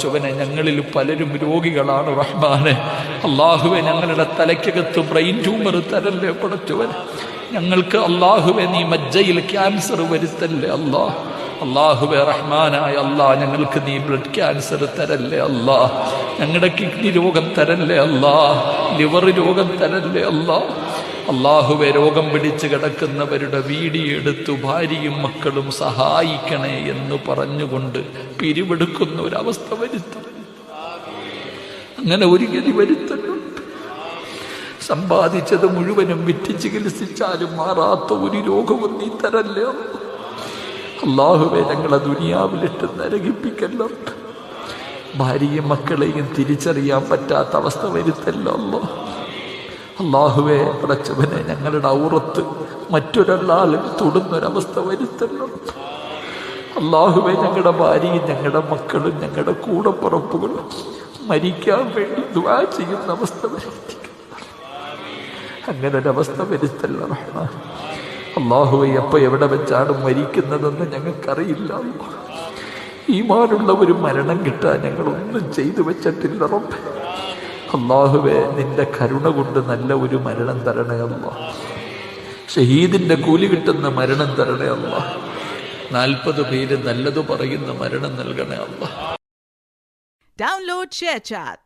ചുവനെ ഞങ്ങളിൽ പലരും രോഗികളാണ് റഹ്മാനെ. അള്ളാഹുവെ ഞങ്ങളുടെ തലയ്ക്കകത്ത് ബ്രെയിൻ ട്യൂമർ തരല്ലേ പടച്ചവൻ. ഞങ്ങൾക്ക് അള്ളാഹുവെ നീ മജ്ജയിൽ ക്യാൻസർ വരുത്തല്ലേ അള്ളാഹുവെ റഹ്മാനായ ഞങ്ങൾക്ക് നീ ബ്ലഡ് ക്യാൻസർ തരല്ലേ ഞങ്ങളുടെ കിഡ്നി രോഗം തരല്ലേ ലിവർ രോഗം തരല്ലേ അള്ളാഹുവെ രോഗം പിടിച്ച് കിടക്കുന്നവരുടെ വീഡിയോ എടുത്തു ഭാര്യയും മക്കളും സഹായിക്കണേ എന്ന് പറഞ്ഞുകൊണ്ട് പിരിവെടുക്കുന്ന ഒരവസ്ഥ വരുത്തണം. അങ്ങനെ ഒരു ഗതി വരുത്തുന്നുണ്ട്. സമ്പാദിച്ചത് മുഴുവനും വിറ്റ് ചികിത്സിച്ചാലും മാറാത്ത ഒരു രോഗവും നീ തരല്ലേ അള്ളാഹുവെ. ഞങ്ങളെ ദുനിയാവിലിട്ട് നരകിപ്പിക്കല്ലോ. ഭാര്യയും മക്കളെയും തിരിച്ചറിയാൻ പറ്റാത്ത അവസ്ഥ വരുത്തല്ലോ അള്ളാഹുവെ. പടച്ചവനെ ഞങ്ങളുടെ ഔറത്ത് മറ്റൊരാളും തൊടുന്നൊരവസ്ഥ വരുത്തല്ലോ അള്ളാഹുവെ. ഞങ്ങളുടെ ഭാര്യയും ഞങ്ങളുടെ മക്കളും ഞങ്ങളുടെ കൂടപ്പുറപ്പുകളും മരിക്കാൻ വേണ്ടി ദുആ ചെയ്യുന്ന അവസ്ഥ വരുത്തിക്കണം. അങ്ങനെ ഒരവസ്ഥ വരുത്തല്ല റഹ്മാൻ. അള്ളാഹുവെ എപ്പോൾ എവിടെ വെച്ചാണ് മരിക്കുന്നതെന്ന് ഞങ്ങൾക്കറിയില്ല. ഈമാനുള്ള ഒരു മരണം കിട്ടാൻ ഞങ്ങളൊന്നും ചെയ്തു വെച്ചിട്ടില്ല റബ്ബേ. അള്ളാഹുവെ നിന്റെ കരുണ കൊണ്ട് നല്ല ഒരു മരണം തരണേ ഷഹീദിന്റെ കൂലി കിട്ടുന്ന മരണം തരണേ 40 പേര് നല്ലത് പറയുന്ന മരണം നൽകണേ Download ShareChat.